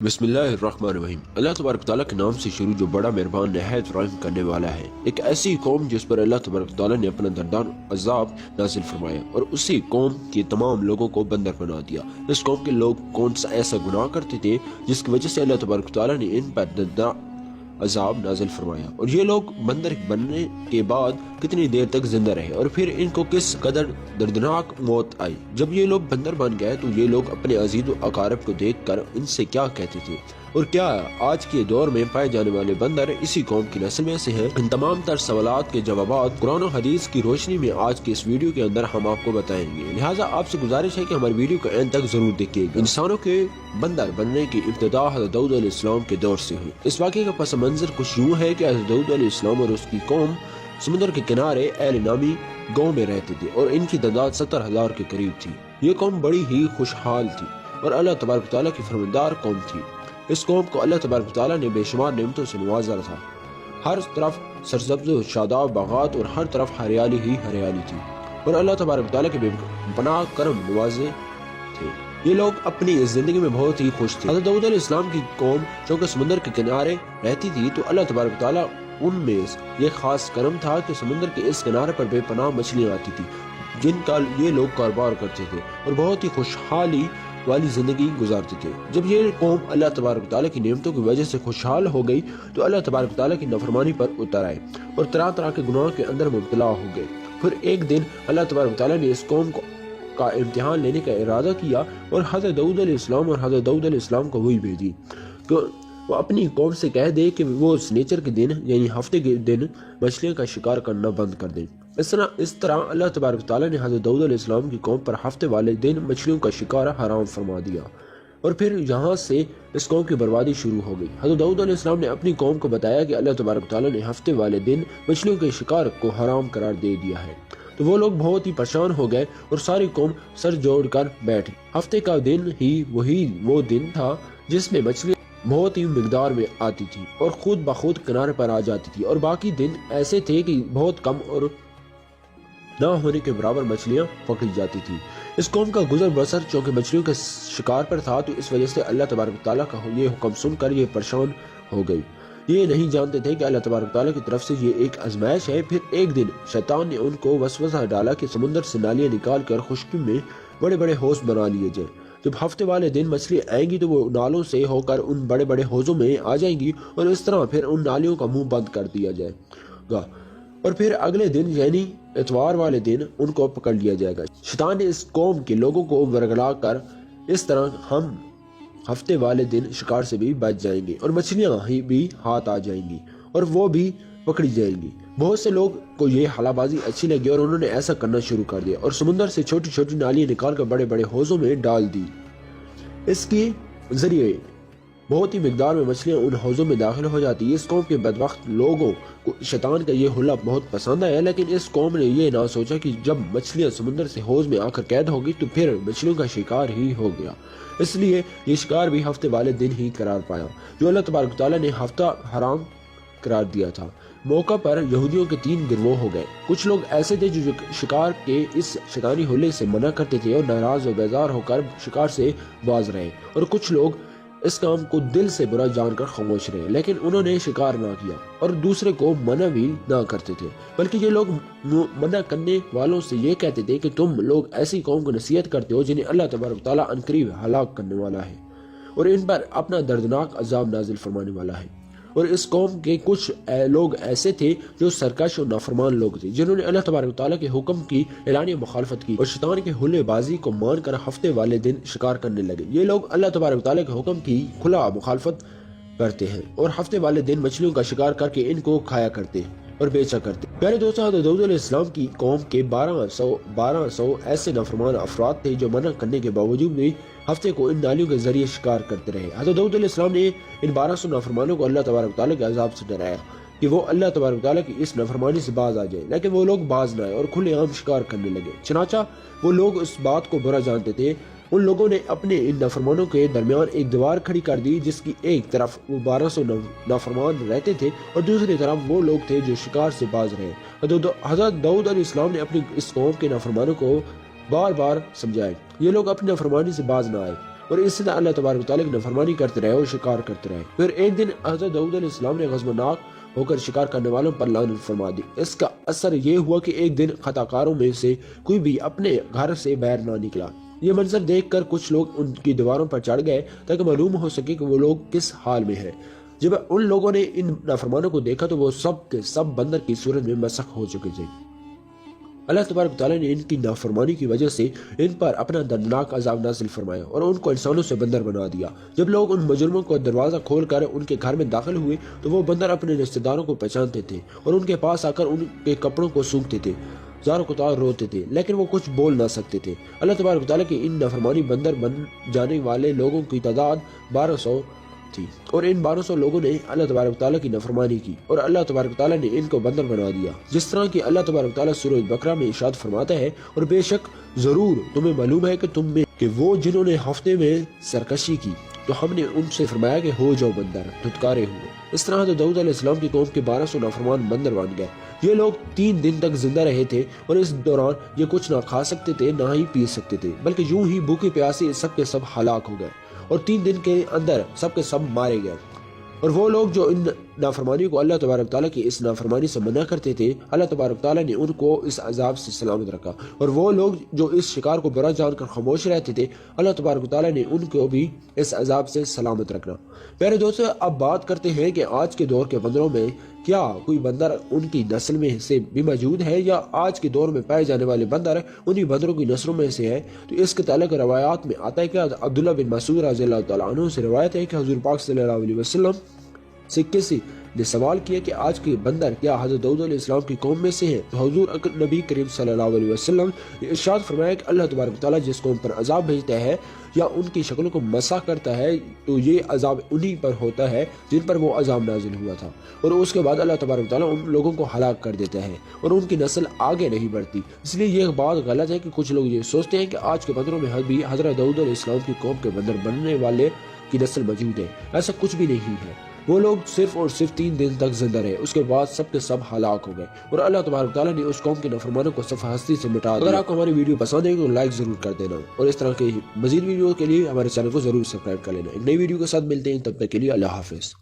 بسم اللہ الرحمن الرحیم۔ اللہ تبارک تعالیٰ کے نام سے شروع جو بڑا مہربان نہایت رحم کرنے والا ہے۔ ایک ایسی قوم جس پر اللہ تبارک تعالیٰ نے اپنا دردناک عذاب نازل فرمایا اور اسی قوم کے تمام لوگوں کو بندر بنا دیا۔ اس قوم کے لوگ کون سا ایسا گناہ کرتے تھے جس کی وجہ سے اللہ تبارک تعالیٰ نے ان پر دردناک عذاب نازل فرمایا، اور یہ لوگ بندر بننے کے بعد کتنی دیر تک زندہ رہے اور پھر ان کو کس قدر دردناک موت آئی۔ جب یہ لوگ بندر بن گئے تو یہ لوگ اپنے عزیز و اقارب کو دیکھ کر ان سے کیا کہتے تھے، اور کیا آج کے دور میں پائے جانے والے بندر اسی قوم کی نسل میں سے ہیں؟ ان تمام تر سوالات کے جوابات قرآن و حدیث کی روشنی میں آج کے اس ویڈیو کے اندر ہم آپ کو بتائیں گے، لہٰذا آپ سے گزارش ہے کہ ہماری ویڈیو کو اینڈ تک ضرور دیکھیے گا۔ انسانوں کے بندر بننے کی ابتدا حضرت داؤد علیہ السلام کے دور سے ہوئی۔ اس واقعے کا پس منظر کچھ یوں ہے کہ حضرت داؤد علیہ السلام اور اس کی قوم سمندر کے کنارے ایل نامی گاؤں میں رہتے تھے، اور ان کی تعداد 70,000 کے قریب تھی۔ یہ قوم بڑی ہی خوشحال تھی اور اللہ تبارک تعالیٰ کی فرمانبردار قوم تھی۔ اس قوم کو اللہ تبارک تعالیٰ نے بے شمار نعمتوں سے نوازا تھا۔ ہر طرف سرسبز و شاداب باغات اور ہر طرف ہریالی ہی ہریالی تھی، اور اللہ تبارک تعالیٰ کے بے پناہ کرم نوازے تھے۔ یہ لوگ اپنی اس زندگی میں بہت ہی خوش تھے۔ حضرت داؤد علیہ السلام کی قوم چونکہ سمندر کے کنارے رہتی تھی تو اللہ تبارک تعالیٰ ان میں یہ خاص کرم تھا کہ سمندر کے اس کنارے پر بے پناہ مچھلیاں آتی تھی جن کا یہ لوگ کاروبار کرتے تھے اور بہت ہی خوشحالی والی زندگی گزارتے تھے۔ جب یہ قوم اللہ تبارک تعالیٰ کی نعمتوں کی وجہ سے خوشحال ہو گئی تو اللہ تبارک تعالیٰ کی نافرمانی پر اتر آئے اور طرح طرح کے گناہوں کے اندر مبتلا ہو گئے۔ پھر ایک دن اللہ تبارک تعالیٰ نے اس قوم کا امتحان لینے کا ارادہ کیا اور حضرت داؤد علیہ السلام اور حضرت داؤد علیہ السلام کو وہی بھیجی کہ وہ اپنی قوم سے کہہ دے کہ وہ سنیچر کے دن یعنی ہفتے کے دن مچھلیوں کا شکار کرنا بند کر دیں۔ اس طرح اللہ تبارک تعالیٰ نے حضرت داؤد علیہ السلام کی قوم پر ہفتے والے دن مچھلیوں کا شکار حرام فرما دیا، اور پھر یہاں سے اس قوم کی بربادی شروع ہو گئی۔ حضرت داؤد علیہ السلام نے اپنی قوم کو بتایا کہ اللہ تبارک تعالیٰ نے ہفتے والے دن مچھلیوں کے شکار کو حرام قرار دے دیا ہے، تو وہ لوگ بہت ہی پریشان ہو گئے اور ساری قوم سر جوڑ کر بیٹھی۔ ہفتے کا دن ہی وہ دن تھا جس میں مچھلی بہت ہی مقدار میں آتی تھی اور خود بخود کنارے پر آ جاتی تھی، اور باقی دن ایسے تھے کہ بہت کم اور نہ ہونے کے برابر مچھلیاں پکڑی جاتی تھی۔ اس قوم کا گزر بسر چونکہ مچھلیوں کے شکار پر تھا تو اس وجہ سے اللہ تبارک تعالیٰ کا یہ حکم سن کر یہ پریشان ہو گئی۔ یہ نہیں جانتے تھے کہ اللہ تبارک تعالیٰ کی طرف سے یہ ایک آزمائش ہے۔ پھر ایک دن شیطان نے ان کو وسوسہ ڈالا کہ سمندر سے نالیاں نکال کر خشکی میں بڑے بڑے حوض بنا لیے جائیں۔ جب ہفتے والے دن مچھلی آئیں گی تو وہ نالوں سے ہو کر ان بڑے بڑے حوضوں میں آ جائیں گی، اور اس طرح پھر ان نالیوں کا منہ بند کر دیا جائے گا، اور پھر اگلے دن یعنی اتوار والے دن ان کو پکڑ لیا جائے گا۔ شیطان نے اس قوم کے لوگوں کو ورگلا کر اس طرح ہم ہفتے والے دن شکار سے بھی بچ جائیں گے اور مچھلیاں ہی بھی ہاتھ آ جائیں گی اور وہ بھی پکڑی جائیں گی۔ بہت سے لوگ کو یہ حلا بازی اچھی لگی اور انہوں نے ایسا کرنا شروع کر دیا اور سمندر سے چھوٹی چھوٹی نالیاں نکال کر بڑے بڑے حوضوں میں ڈال دی۔ اس کے ذریعے بہت ہی مقدار میں مچھلیاں ان حوضوں میں داخل ہو جاتی۔ اس قوم کے بدبخت لوگوں کو شیطان کا یہ حلا بہت پسند آیا، لیکن اس قوم نے یہ نہ سوچا کہ جب مچھلیاں سمندر سے حوض میں آ کر قید ہوگی تو پھر مچھلیوں کا شکار ہی ہو گیا۔ اس لیے یہ شکار بھی ہفتے والے دن ہی قرار پایا جو اللہ تبارک تعالیٰ نے ہفتہ حرام قرار دیا تھا۔ موقع پر یہودیوں کے 3 گروہ ہو گئے۔ کچھ لوگ ایسے تھے جو شکار کے اس شیطانی حلے سے منع کرتے تھے اور ناراض و بیزار ہو کر شکار سے باز رہے، اور کچھ لوگ اس کام کو دل سے برا جان کر خاموش رہے لیکن انہوں نے شکار نہ کیا اور دوسرے کو منع بھی نہ کرتے تھے، بلکہ یہ لوگ منع کرنے والوں سے یہ کہتے تھے کہ تم لوگ ایسی قوم کو نصیحت کرتے ہو جنہیں اللہ تبارک تعالیٰ عنقریب ہلاک کرنے والا ہے اور ان پر اپنا دردناک عذاب نازل فرمانے والا ہے۔ اور اس قوم کے کچھ لوگ ایسے تھے جو سرکش اور نافرمان لوگ تھے جنہوں نے اللہ تبارک تعالیٰ کے حکم کی اعلانیہ مخالفت کی اور شیطان کے حلے بازی کو مان کر ہفتے والے دن شکار کرنے لگے۔ یہ لوگ اللہ تبارک تعالیٰ کے حکم کی کھلا مخالفت کرتے ہیں اور ہفتے والے دن مچھلیوں کا شکار کر کے ان کو کھایا کرتے اور بیچا کرتے۔ پیارے دوستو، حضرت داؤد علیہ السلام کی قوم کے 1200 ایسے نافرمان افراد تھے جو منع کرنے کے باوجود بھی ہفتے کو ان نالیوں کے ذریعے شکار کرتے رہے۔ حضرت داؤد علیہ السلام نے ان 1200 نافرمانوں کو اللہ تبارک تعالیٰ کے عذاب سے ڈرایا کہ وہ اللہ تبارک تعالیٰ کی اس نافرمانی سے باز آ جائے، لیکن وہ لوگ باز نہ آئے اور کھلے عام شکار کرنے لگے۔ چنانچہ وہ لوگ اس بات کو برا جانتے تھے۔ ان لوگوں نے اپنے ان نافرمانوں کے درمیان ایک دیوار کھڑی کر دی جس کی ایک طرف وہ 1200 نافرمان رہتے تھے اور دوسری طرف وہ لوگ تھے جو شکار سے باز رہے۔ حضرت داؤد علیہ السلام نے اپنی اس قوم کے نافرمانوں کو بار بار سمجھائے۔ یہ لوگ اپنی نافرمانی سے باز نہ آئے اور اس طرح اللہ تبارک و تعالیٰ کی نافرمانی کرتے رہے اور شکار کرتے رہے۔ پھر ایک دن حضرت داؤد علیہ السلام نے غضبناک ہو کر شکار کرنے والوں پر لعنت فرما دی۔ اس کا اثر یہ ہوا کہ ایک دن خطا کاروں میں سے کوئی بھی اپنے گھر سے باہر نہ نکلا۔ یہ منظر دیکھ کر کچھ لوگ ان کی دیواروں پر چڑھ گئے تاکہ معلوم ہو سکے کہ وہ لوگ کس حال میں ہیں۔ جب ان لوگوں نے ان نافرمانوں کو دیکھا تو وہ سب کے سب بندر کی صورت میں مسخ ہو چکے تھے۔ اللہ تبارک و تعالیٰ نے ان کی نافرمانی کی وجہ سے ان پر اپنا دردناک عذاب نازل فرمایا اور ان کو انسانوں سے بندر بنا دیا۔ جب لوگ ان مجرموں کو دروازہ کھول کر ان کے گھر میں داخل ہوئے تو وہ بندر اپنے رشتہ داروں کو پہچانتے تھے اور ان کے پاس آ کر ان کے کپڑوں کو سونگھتے تھے، زار و قطار روتے تھے، لیکن وہ کچھ بول نہ سکتے تھے۔ اللہ تبارک و تعالیٰ کے ان نافرمانی بندر بن جانے والے لوگوں کی تعداد 1200 تھی، اور ان 1200 لوگوں نے اللہ تبارک و تعالیٰ کی نافرمانی کی اور اللہ تبارک و تعالیٰ نے ان کو بندر بنا دیا، جس طرح کہ اللہ تبارک و تعالیٰ سورہ بقرہ میں ارشاد فرماتا ہے، اور بے شک ضرور تمہیں معلوم ہے کہ تم میں کہ وہ جنہوں نے ہفتے میں سرکشی کی تو ہم نے ان سے فرمایا کہ ہو جاؤ بندر، دھتکارے ہوئے۔ اس طرح تو داؤد علیہ السلام کی قوم کے 1200 نافرمان بندر بن گئے۔ یہ لوگ 3 دن تک زندہ رہے تھے اور اس دوران یہ کچھ نہ کھا سکتے تھے نہ ہی پی سکتے تھے، بلکہ یوں ہی بھوکے پیاسے سب کے سب ہلاک ہو گئے اور 3 دن کے اندر سب کے سب مارے گئے۔ اور وہ لوگ جو ان نافرمانیوں کو اللہ تبارک تعالیٰ کی اس نافرمانی سے منع کرتے تھے، اللہ تبارک تعالیٰ نے ان کو اس عذاب سے سلامت رکھا، اور وہ لوگ جو اس شکار کو برا جان کر خاموش رہتے تھے، اللہ تبارک تعالیٰ نے ان کو بھی اس عذاب سے سلامت رکھنا۔ پیارے دوستو، اب بات کرتے ہیں کہ آج کے دور کے بندروں میں کیا کوئی بندر ان کی نسل میں سے بھی موجود ہے، یا آج کے دور میں پائے جانے والے بندر انہی بندروں کی نسلوں میں سے ہے؟ تو اس کے تعلق روایات میں آتا ہے کہ عبداللہ بن مسعود رضی اللہ تعالیٰ عنہ سے روایت ہے کہ حضور پاک صلی اللہ علیہ وسلم سے کسی نے سوال کیا کہ آج کے بندر کیا حضرت داؤد علیہ السلام کی قوم میں سے ہیں؟ تو حضور نبی کریم صلی اللہ علیہ وسلم نے ارشاد فرمایا کہ اللہ تبارک تعالیٰ جس قوم پر عذاب بھیجتا ہے یا ان کی شکلوں کو مسح کرتا ہے تو یہ عذاب انہی پر ہوتا ہے جن پر وہ عذاب نازل ہوا تھا، اور اس کے بعد اللہ تبارک تعالیٰ ان لوگوں کو ہلاک کر دیتا ہے اور ان کی نسل آگے نہیں بڑھتی۔ اس لیے یہ بات غلط ہے کہ کچھ لوگ یہ سوچتے ہیں کہ آج کے بندروں میں بھی حضرت داؤد علیہ السلام کی قوم کے بندر بننے والے کی نسل موجود ہے۔ ایسا کچھ بھی نہیں ہے۔ وہ لوگ صرف اور صرف 3 دن تک زندہ رہے، اس کے بعد سب کے سب ہلاک ہو گئے اور اللہ تبارک تعالیٰ نے اس قوم کے نافرمانوں کو صفحہ ہستی سے مٹا دیا۔ اگر آپ کو ہماری ویڈیو پسند ہے تو لائک ضرور کر دینا، اور اس طرح کے مزید ویڈیو کے لیے ہمارے چینل کو ضرور سبسکرائب کر لینا۔ ایک نئی ویڈیو کے ساتھ ملتے ہیں، تب تک کے لیے اللہ حافظ۔